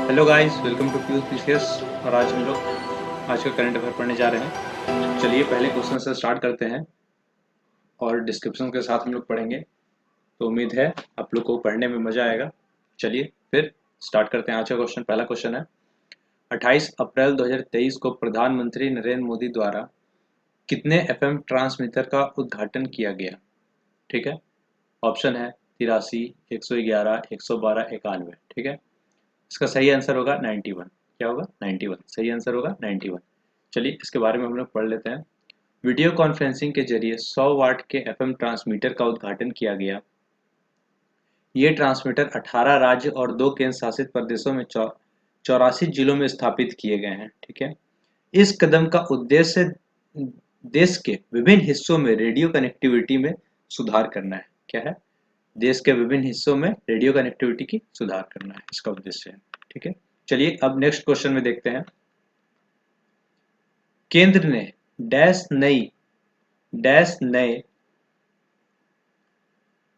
Hello guys, welcome to fuse PCS. और आज हम लोग आज का करंट अफेयर पढ़ने जा रहे हैं। चलिए पहले क्वेश्चन से स्टार्ट करते हैं और डिस्क्रिप्शन के साथ हम लोग पढ़ेंगे। तो उम्मीद है आप लोग को पढ़ने में मज़ा आएगा। चलिए फिर स्टार्ट करते हैं। आज का क्वेश्चन, पहला क्वेश्चन है 28 अप्रैल 2023 को प्रधानमंत्री नरेंद्र मोदी द्वारा कितने एफएम ट्रांसमीटर का उद्घाटन किया गया? ठीक है। ऑप्शन है 83, 111, 112, 91। ठीक है। इसका सही आंसर होगा 91। क्या होगा? 91। सही आंसर होगा 91। चलिए इसके बारे में हम लोग पढ़ लेते हैं। वीडियो कॉन्फ्रेंसिंग के जरिए 100 वाट के एफएम ट्रांसमीटर का उद्घाटन किया गया। ये ट्रांसमीटर 18 राज्य और 2 केंद्र शासित प्रदेशों में 84 जिलों में स्थापित किए गए हैं। ठीक है। इस कदम का उद्देश्य देश के विभिन्न हिस्सों में रेडियो कनेक्टिविटी में सुधार करना है। क्या है? देश के विभिन्न हिस्सों में रेडियो कनेक्टिविटी की सुधार करना है, इसका उद्देश्य है। ठीक है। चलिए अब नेक्स्ट क्वेश्चन में देखते हैं। केंद्र ने डैश नए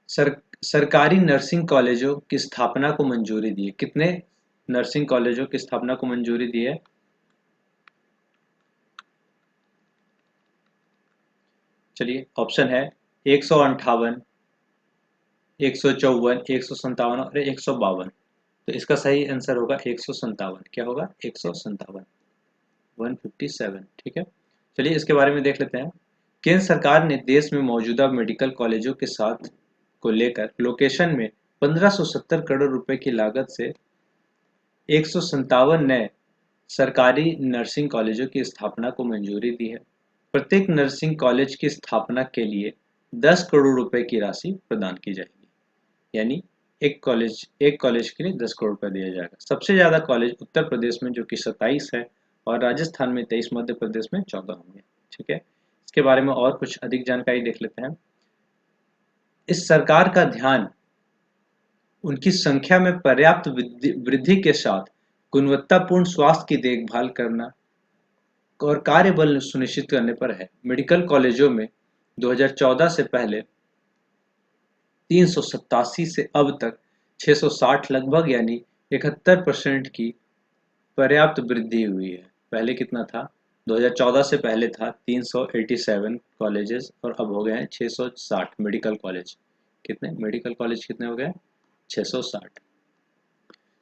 सर, सरकारी नर्सिंग कॉलेजों की स्थापना को मंजूरी दी है। कितने नर्सिंग कॉलेजों की स्थापना को मंजूरी दी है? चलिए ऑप्शन है 158, 154, 157 और 152। तो इसका सही आंसर होगा 157। क्या होगा? 157, 157। ठीक है। चलिए इसके बारे में देख लेते हैं। केंद्र सरकार ने देश में मौजूदा मेडिकल कॉलेजों के साथ को लेकर लोकेशन में 1570 करोड़ रुपए की लागत से 157 नए सरकारी नर्सिंग कॉलेजों की स्थापना को मंजूरी दी है। प्रत्येक नर्सिंग कॉलेज की स्थापना के लिए 10 करोड़ रुपए की राशि प्रदान की जाएगी। यानी एक कॉलेज के लिए 10 करोड़ रुपए दिया जाएगा। सबसे ज्यादा कॉलेज उत्तर प्रदेश में, जो कि 27 है, और राजस्थान में 23, मध्य प्रदेश में 14 होंगे। ठीक है। इसके बारे में और कुछ अधिक जानकारी देख लेते हैं। इस सरकार का ध्यान उनकी संख्या में पर्याप्त वृद्धि के साथ गुणवत्तापूर्ण स्वास्थ्य की देखभाल करना और कार्यबल सुनिश्चित करने पर है। मेडिकल कॉलेजों में 2014 से पहले 387 से अब तक 660, लगभग यानी 71% की पर्याप्त वृद्धि हुई है। पहले कितना था? 2014 से पहले था 387 कॉलेजेस और अब हो गए हैं 660 मेडिकल कॉलेज। कितने मेडिकल कॉलेज कितने हो गए? 660।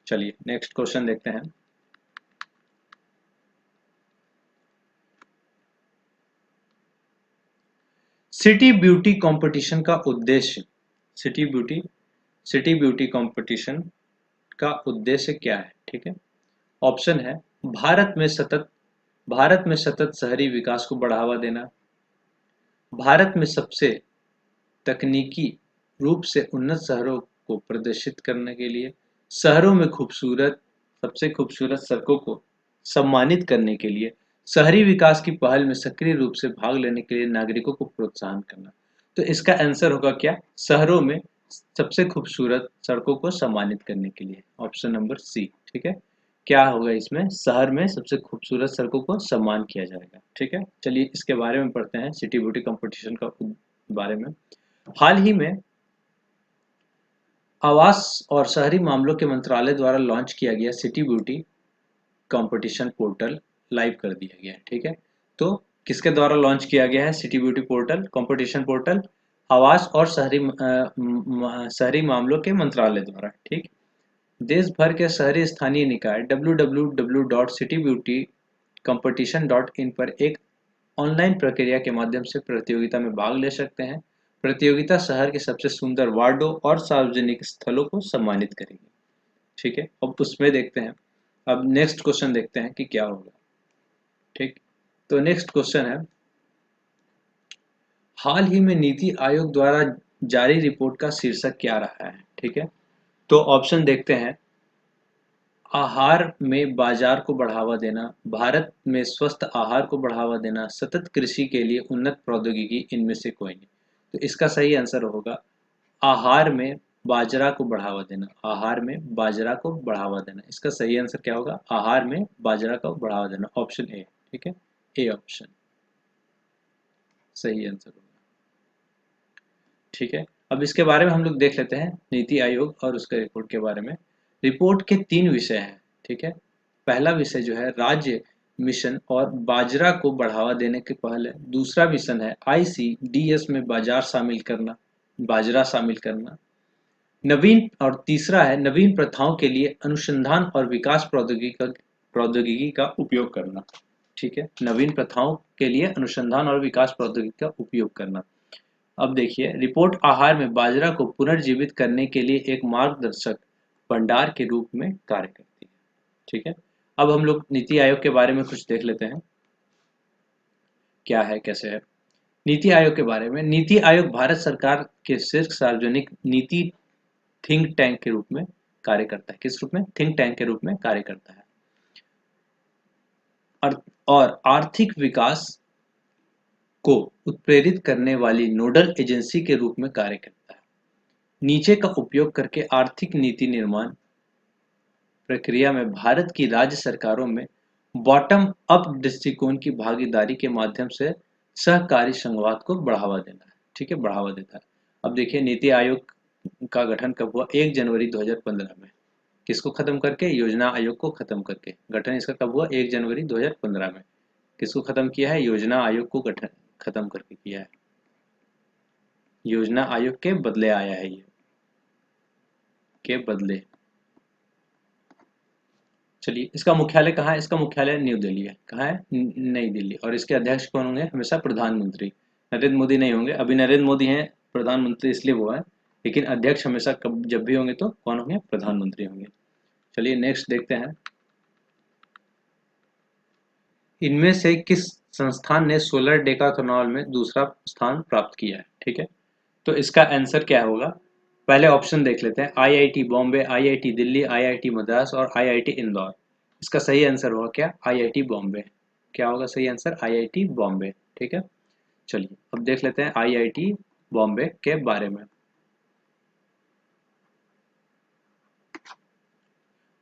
चलिए नेक्स्ट क्वेश्चन देखते हैं। सिटी ब्यूटी कंपटीशन का उद्देश्य city beauty city beauty competition का उद्देश्य क्या है? ठीक है। ऑप्शन है भारत में सतत शहरी विकास को बढ़ावा देना, भारत में सबसे तकनीकी रूप से उन्नत शहरों को प्रदर्शित करने के लिए, शहरों में सबसे खूबसूरत सड़कों को सम्मानित करने के लिए, शहरी विकास की पहल में सक्रिय रूप से भाग लेने के लिए नागरिकों को प्रोत्साहन करना। तो इसका आंसर होगा क्या? शहरों में सबसे खूबसूरत सड़कों को सम्मानित करने के लिए। Option number C. ठीक है। क्या होगा इसमें? शहर में सबसे खूबसूरत सड़कों को सम्मान किया जाएगा। ठीक है। चलिए इसके बारे में पढ़ते हैं, सिटी ब्यूटी कंपटीशन का बारे में। हाल ही में आवास और शहरी मामलों के मंत्रालय द्वारा लॉन्च किया गया city beauty competition portal live कर दिया गया है। ठीक है। तो किसके द्वारा लॉन्च किया गया है city beauty portal competition portal? आवास और शहरी मामलों के मंत्रालय द्वारा। ठीक। देश भर के शहरी स्थानीय निकाय www.citybeautycompetition.in पर एक ऑनलाइन प्रक्रिया के माध्यम से प्रतियोगिता में भाग ले सकते हैं। प्रतियोगिता शहर के सबसे सुंदर वार्डों और सार्वजनिक स्थलों को सम्मानित करेगी। ठीक है। अब उसमें देखते हैं। अब नेक्स्ट क्वेश्चन देखते हैं कि क्या होगा। ठीक। तो नेक्स्ट क्वेश्चन है, हाल ही में नीति आयोग द्वारा जारी रिपोर्ट का शीर्षक क्या रहा है? ठीक है। तो ऑप्शन देखते हैं। आहार में बाजार को बढ़ावा देना, भारत में स्वस्थ आहार को बढ़ावा देना, सतत कृषि के लिए उन्नत प्रौद्योगिकी, इनमें से कोई नहीं। तो इसका सही आंसर होगा आहार में बाजरा को बढ़ावा देना। आहार में बाजरा को बढ़ावा देना। इसका सही आंसर क्या होगा? आहार में बाजरा को बढ़ावा देना। Option A. ठीक है। ए ऑप्शन सही आंसर होगा। ठीक है। अब इसके बारे में हम लोग देख लेते हैं, नीति आयोग और उसके रिपोर्ट के बारे में। रिपोर्ट के 3 विषय हैं। ठीक है। पहला विषय जो है राज्य मिशन और बाजरा को बढ़ावा देने के पहल है। दूसरा मिशन है ICDS में बाजार शामिल करना, बाजरा शामिल करना। नवीन और तीसरा है नवीन प्रथाओं के लिए अनुसंधान और विकास प्रौद्योगिकी का उपयोग करना। ठीक है, नवीन प्रथाओं के लिए अनुसंधान और विकास प्रौद्योगिकी का उपयोग करना। अब देखिए, रिपोर्ट आहार में बाजरा को पुनर्जीवित करने के लिए एक मार्गदर्शक भंडार के रूप में कार्य करती है। ठीक है, अब हम लोग नीति आयोग के बारे में कुछ देख लेते हैं, क्या है कैसे है। नीति आयोग के बारे में, नीति आयोग भारत सरकार के शीर्ष सार्वजनिक नीति थिंक टैंक के रूप में कार्य करता है। किस रूप में? थिंक टैंक के रूप में कार्य करता है। और आर्थिक विकास को उत्प्रेरित करने वाली नोडल एजेंसी के रूप में कार्य करता है। नीचे का उपयोग करके आर्थिक नीति निर्माण प्रक्रिया में भारत की राज्य सरकारों में बॉटम अप दृष्टिकोण की भागीदारी के माध्यम से सहकारी संघवाद को बढ़ावा देना है। ठीक है, बढ़ावा देता है। अब देखिए, नीति आयोग का गठन कब हुआ? 1 जनवरी 2015 में। किसको खत्म करके? योजना आयोग को खत्म करके। गठन इसका कब हुआ? 1 जनवरी 2015 में। किसको खत्म किया है? योजना आयोग को गठन खत्म करके किया है। योजना आयोग के बदले आया है, ये के बदले। चलिए, इसका मुख्यालय कहाँ है? इसका मुख्यालय न्यू दिल्ली है। कहाँ है? नई दिल्ली। और इसके अध्यक्ष कौन होंगे? हमेशा प्रधानमंत्री। नरेंद्र मोदी नहीं होंगे। अभी नरेंद्र मोदी हैं प्रधानमंत्री, इसलिए वो है, लेकिन अध्यक्ष हमेशा कब जब भी होंगे तो कौन होंगे? प्रधानमंत्री होंगे। चलिए नेक्स्ट देखते हैं, इनमें से किस संस्थान ने सोलर डेकाथलॉन में दूसरा स्थान प्राप्त किया है? ठीक है, तो इसका आंसर क्या होगा? पहले ऑप्शन देख लेते हैं, IIT Bombay, IIT Delhi, IIT Madras और IIT इंदौर। इसका सही आंसर होगा क्या? IIT बॉम्बे। क्या होगा सही आंसर? IIT बॉम्बे। ठीक है, चलिए अब देख लेते हैं IIT बॉम्बे के बारे में।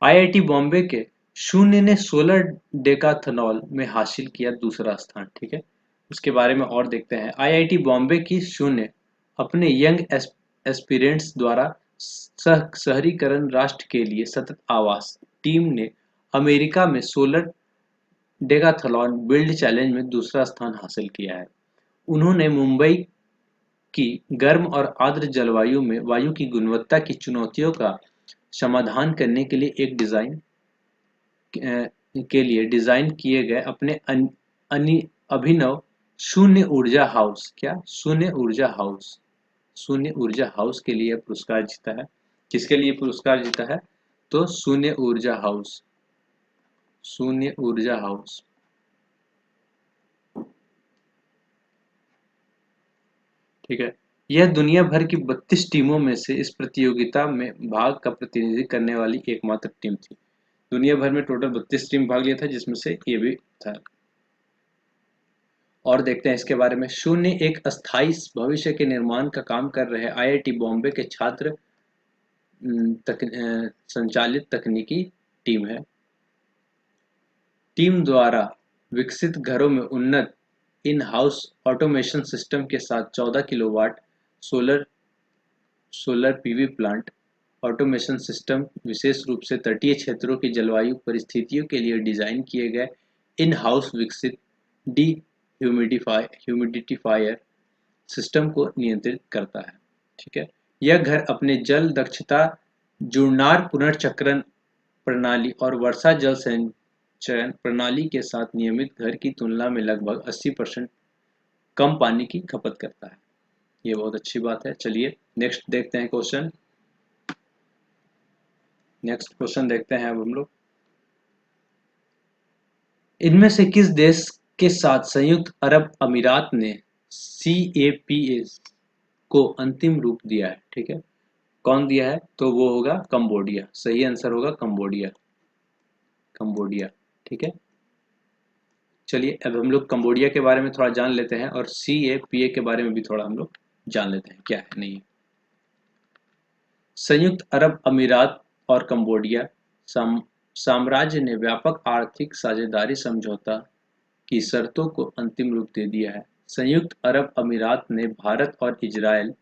IIT बॉम्बे के शून्य ने सोलर डेकाथलॉन में हासिल किया दूसरा स्थान। ठीक है, उसके बारे में और देखते हैं। IIT बॉम्बे की शून्य अपने यंग एस्पिरेंट्स द्वारा शहरीकरण राष्ट्र के लिए सतत आवास टीम ने अमेरिका में सोलर डेकाथलॉन बिल्ड चैलेंज में दूसरा स्थान हासिल किया है। उन्होंने मुंबई की गर्म और आर्द्र जलवायु में वायु की गुणवत्ता की चुनौतियों का समाधान करने के लिए के लिए डिजाइन किए गए अपने अभिनव शून्य ऊर्जा हाउस, क्या? शून्य ऊर्जा हाउस, शून्य ऊर्जा हाउस के लिए पुरस्कार जीता है। किसके लिए पुरस्कार जीता है? तो शून्य ऊर्जा हाउस, शून्य ऊर्जा हाउस। ठीक है, यह दुनिया भर की 32 टीमों में से इस प्रतियोगिता में भाग का प्रतिनिधित्व करने वाली एकमात्र टीम थी। दुनिया भर में टोटल 32 टीम भाग लिया था, जिसमें से ये भी था। और देखते हैं इसके बारे में। शून्य एक अस्थायी भविष्य के निर्माण का काम कर रहे IIT बॉम्बे के छात्र संचालित तकनीकी टीम है। टीम द्वारा विकसित घरों में उन्नत इन हाउस ऑटोमेशन सिस्टम के साथ 14 kilowatt solar solar PV plant automation system विशेष रूप से तटीय क्षेत्रों की जलवायु परिस्थितियों के लिए डिजाइन किए गए इन हाउस विकसित डी ह्यूमिडिफायर सिस्टम को नियंत्रित करता है। ठीक है, यह घर अपने जल दक्षता, जुड़नार पुनर्चक्रण प्रणाली और वर्षा जल संचयन प्रणाली के साथ नियमित घर की तुलना में लगभग 80% कम पानी की खपत करता है। ये बहुत अच्छी बात है। चलिए नेक्स्ट देखते हैं क्वेश्चन। नेक्स्ट क्वेश्चन देखते हैं अब हम लोग, इनमें से किस देश के साथ संयुक्त अरब अमीरात ने CAPA को अंतिम रूप दिया है? ठीक है, कौन दिया है? तो वो होगा कंबोडिया। सही आंसर होगा कंबोडिया, कंबोडिया। ठीक है, चलिए अब हम लोग कंबोडिया के बारे में थोड़ा जान लेते हैं और CAPA के बारे में भी थोड़ा हम लोग जान लेते हैं क्या है नहीं है। संयुक्त अरब अमीरात और कंबोडिया साम्राज्य ने व्यापक आर्थिक साझेदारी समझौता की शर्तों को अंतिम रूप दे दिया है। संयुक्त अरब अमीरात ने भारत और इजरायल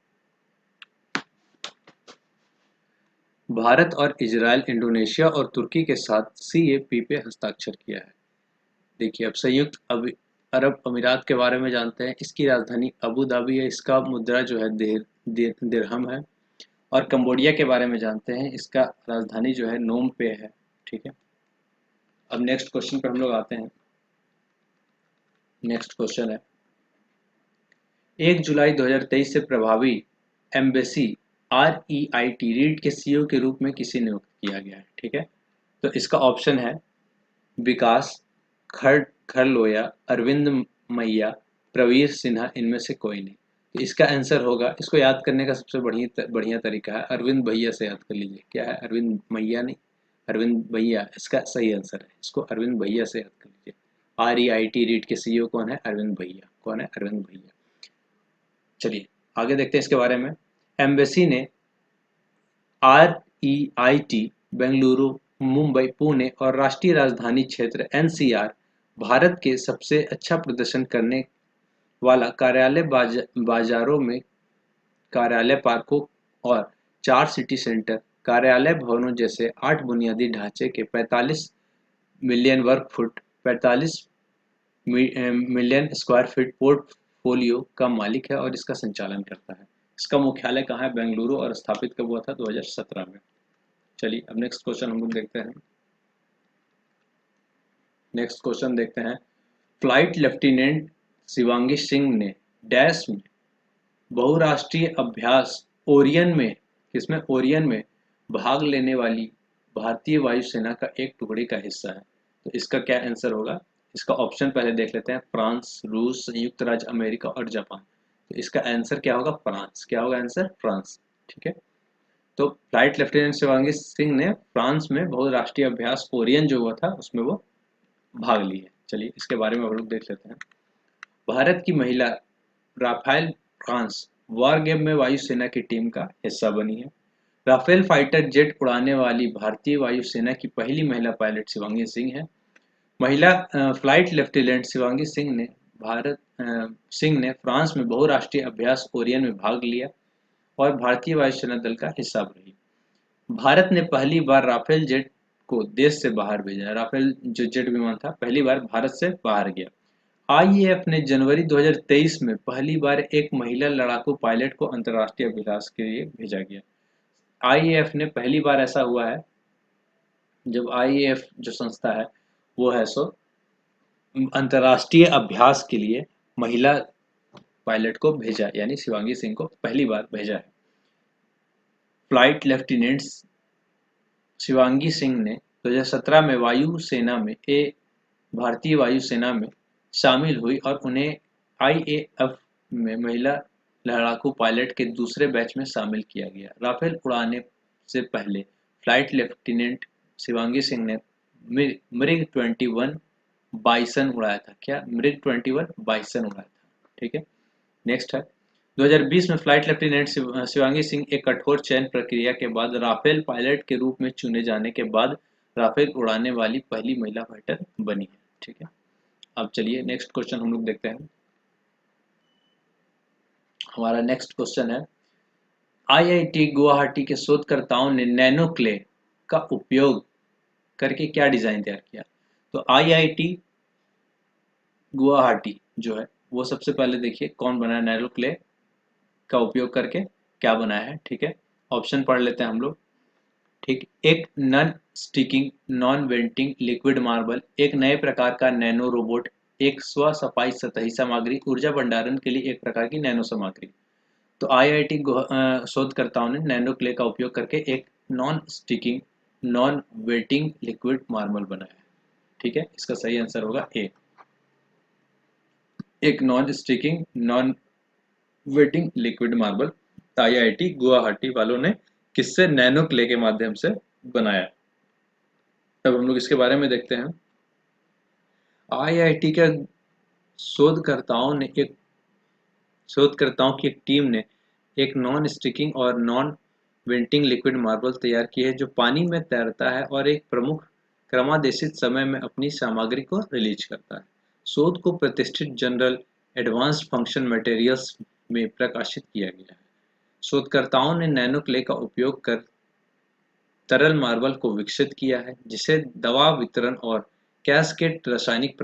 भारत और इजराइल, इंडोनेशिया और तुर्की के साथ सीएपी पे हस्ताक्षर किया है। देखिए, अब संयुक्त अरब अमीरात के बारे में जानते हैं। इसकी राजधानी अबू धाबी है। इसका मुद्रा जो है दिरहम है। और कंबोडिया के बारे में जानते हैं। इसका राजधानी जो है नोम पे है। ठीक है। अब नेक्स्ट क्वेश्चन पे हम लोग आते हैं। नेक्स्ट क्वेश्चन है, 1 जुलाई 2023 से प्रभावी एम्बेसी REIT रीड के सीईओ के रूप में किसे नियुक्त किया गया है। ठीक है। तो इसका ऑप्शन है विकास खरलोया, अरविंद मैया, प्रवीर सिन्हा, इनमें से कोई नहीं। तो इसका आंसर होगा, इसको याद करने का सबसे बढ़िया तरीका है अरविंद भैया से याद कर लीजिए। क्या है? अरविंद मैया नहीं, अरविंद भैया इसका सही आंसर है। इसको अरविंद भैया से याद कर लीजिए। REIT रीड के सीईओ कौन है? अरविंद भैया। कौन है? अरविंद भैया। चलिए आगे देखते हैं इसके बारे में। एम्बेसी ने REIT बेंगलुरु, मुंबई, पुणे और राष्ट्रीय राजधानी क्षेत्र NCR भारत के सबसे अच्छा प्रदर्शन करने वाला कार्यालय बाजारों में कार्यालय पार्कों और 4 सिटी सेंटर कार्यालय भवनों जैसे 8 बुनियादी ढांचे के 45 मिलियन वर्ग foot 45 million square feet portfolio का मालिक है और इसका संचालन करता है। इसका मुख्यालय कहाँ है? बेंगलुरु। और स्थापित कब हुआ था? 2017 में। चलिए अब नेक्स्ट क्वेश्चन हम लोग देखते हैं। नेक्स्ट क्वेश्चन देखते हैं। फ्लाइट लेफ्टिनेंट शिवांगी सिंह ने डैश में बहुराष्ट्रीय अभ्यास ओरियन में, किसमें? ओरियन में भाग लेने वाली भारतीय वायुसेना का एक टुकड़ी का हिस्सा है। तो इसका क्या आंसर होगा? इसका ऑप्शन पहले देख लेते हैं। फ्रांस, रूस, संयुक्त राज्य अमेरिका और जापान। तो इसका आंसर क्या होगा? फ्रांस। क्या होगा आंसर? फ्रांस। ठीक है। तो फ्लाइट लेफ्टिनेंट शिवांगी सिंह ने फ्रांस में बहुराष्ट्रीय अभ्यास ओरियन जो हुआ था उसमें वो भाग ली है। चलिए इसके बारे में हम लोग देख लेते हैं। भारत की महिला राफेल फ्रांस वॉर गेम में वायुसेना की टीम का हिस्सा बनी है। राफेल फाइटर जेट उड़ाने वाली भारतीय वायुसेना की पहली महिला पायलट शिवांगी सिंह है। महिला फ्लाइट लेफ्टिनेंट शिवांगी सिंह ने फ्रांस में बहुराष्ट्रीय अभ्यास ओरियन में भाग लिया और भारतीय वायुसेना दल का हिस्सा रही। भारत ने पहली बार राफेल जेट को देश से बाहर भेजा। राफेल जो जेट विमान था पहली बार भारत से बाहर गया। आईएएफ ने जनवरी 2023 में पहली बार एक महिला लड़ाकू पायलट को अंतर्राष्ट्रीय अभ्यास के लिए भेजा गया। आईएएफ ने पहली बार ऐसा हुआ है जब आईएएफ जो संस्था है वो है सो अंतर्राष्ट्रीय अभ्यास के लिए महिला पायलट को भेजा, यानी शिवांगी सिंह को पहली बार भेजा है। फ्लाइट लेफ्टिनेंट शिवांगी सिंह ने 2017 में भारतीय वायुसेना में शामिल हुई और उन्हें आईएएफ में महिला लड़ाकू पायलट के दूसरे बैच में शामिल किया गया। राफेल उड़ाने से पहले फ्लाइट लेफ्टिनेंट शिवांगी सिंह ने मिग 21 बाइसन उड़ाया था। क्या? मिग 21 बाइसन उड़ाया था। ठीक है। नेक्स्ट है 2020 में फ्लाइट लेफ्टिनेंट शिवांगी सिंह एक कठोर चयन प्रक्रिया के बाद राफेल पायलट के रूप में चुने जाने के बाद राफेल उड़ाने वाली पहली महिला फाइटर बनी है। ठीक है। अब चलिए नेक्स्ट क्वेश्चन हम लोग देखते हैं। हमारा नेक्स्ट क्वेश्चन है, आईआईटी गुवाहाटी के शोधकर्ताओं ने नैनो क्ले का उपयोग करके क्या डिजाइन तैयार किया? तो आईआईटी गुवाहाटी जो है वो सबसे पहले देखिए कौन बनाया नैनो क्ले का उपयोग करके क्या बनाया है। ठीक है। ऑप्शन पढ़ लेते हैं हम लोग। ठीक, एक नॉन स्टिकिंग नॉन वेंटिंग लिक्विड मार्बल, एक नए प्रकार का नैनो रोबोट, एक स्व सफाई सतही सामग्री, ऊर्जा भंडारण के लिए एक प्रकार की नैनो सामग्री। तो आईआईटी शोधकर्ताओं ने नैनो क्ले का उपयोग करके एक non sticking non waiting liquid marble बनाया है। ठीक है। इसका सही आंसर होगा ए। एक non sticking non waiting liquid marble IIT Guwahati वालों ने किससे? नैनो क्ले के माध्यम से बनाया। अब हम लोग इसके बारे में देखते हैं। आईआईटी के शोधकर्ताओं की एक टीम ने एक नॉन स्टिकिंग और नॉन वेंटिंग लिक्विड मार्बल तैयार की है जो पानी में तैरता है और एक प्रमुख क्रमादेशित समय में अपनी सामग्री को रिलीज करता है। शोध को प्रतिष्ठित जर्नल एडवांस्ड फंक्शन मटेरियल्स में प्रकाशित किया गया है। शोधकर्ताओं ने नैनो क्ले का उपयोग कर तरल मार्बल को विकसित किया है जिसे दवा वितरण और कैस्केड रासायनिक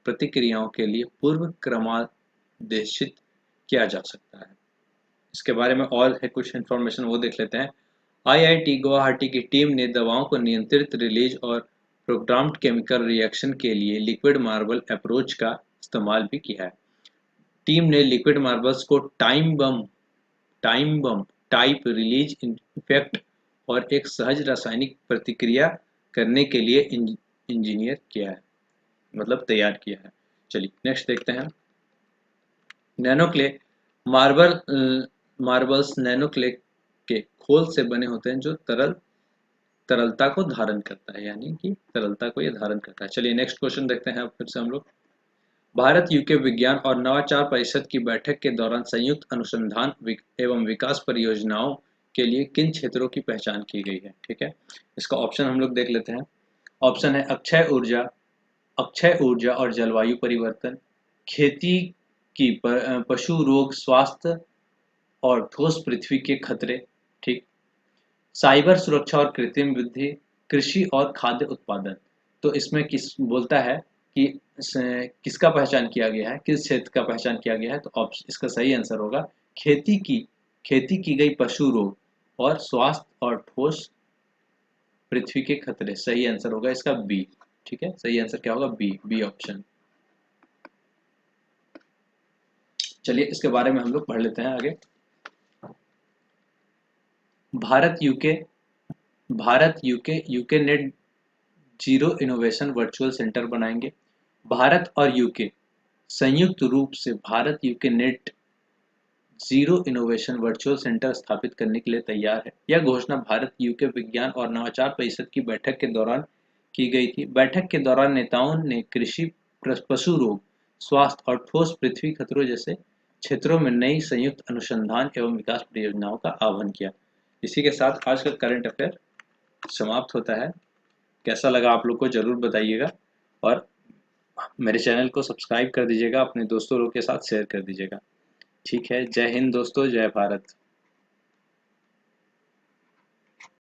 प्रतिक्रियाओं के लिए पूर्व क्रमादेशित किया जा सकता है। इसके बारे में और है कुछ इन्फॉर्मेशन, वो देख लेते हैं। आईआईटी गुवाहाटी की टीम ने दवाओं को नियंत्रित रिलीज और प्रोग्राम्ड केमिकल रिएक्शन के लिए लिक्विड मार्बल अप्रोच का इस्तेमाल भी किया है। टीम ने लिक्विड मार्बल्स को time bomb type release effect और एक सहज रासायनिक प्रतिक्रिया करने के लिए इंजीनियर किया है, मतलब तैयार किया है। चलिए नेक्स्ट देखते हैं। नैनोक्ले मार्बल मार्बल्स नैनोक्ले के खोल से बने होते हैं जो तरलता को धारण करता है, यानी कि तरलता को ये धारण करता है। चलिए नेक्स्ट क्वेश्चन देखते हैं अब फिर से हम लोग। भारत यूके विज्ञान और नवाचार परिषद की बैठक के दौरान संयुक्त अनुसंधान एवं विकास परियोजनाओं के लिए किन क्षेत्रों की पहचान की गई है? ठीक है, इसका ऑप्शन हम लोग देख लेते हैं। ऑप्शन है अक्षय ऊर्जा और जलवायु परिवर्तन, खेती की पशु रोग स्वास्थ्य और ठोस पृथ्वी के खतरे, ठीक, साइबर सुरक्षा और कृत्रिम बुद्धि, कृषि और खाद्य उत्पादन। तो इसमें किस बोलता है कि किसका पहचान किया गया है, किस क्षेत्र का पहचान किया गया है? तो ऑप्शन इसका सही आंसर होगा खेती की खेती की गई पशु रोग और स्वास्थ्य और ठोस पृथ्वी के खतरे। सही आंसर होगा इसका बी। ठीक है, सही आंसर क्या होगा? B option. चलिए इसके बारे में हम लोग पढ़ लेते हैं आगे। Bharat UK net zero innovation virtual centre बनाएंगे। भारत और यूके संयुक्त रूप से Bharat UK net zero innovation virtual centre स्थापित करने के लिए तैयार है। यह घोषणा भारत यूके विज्ञान और नवाचार परिषद की बैठक के दौरान की गई थी। बैठक के दौरान नेताओं ने कृषि, पशु रोग, स्वास्थ्य और ठोस पृथ्वी खतरों जैसे क्षेत्रों में नई संयुक्त अनुसंधान एवं विकास परियोजनाओं का आह्वान किया। इसी के साथ आज का करंट अफेयर समाप्त होता है। कैसा लगा आप लोग को जरूर बताइएगा और मेरे चैनल को सब्सक्राइब कर दीजिएगा, अपने दोस्तों लोग के साथ शेयर कर दीजिएगा। ठीक है, जय हिंद दोस्तों, जय भारत।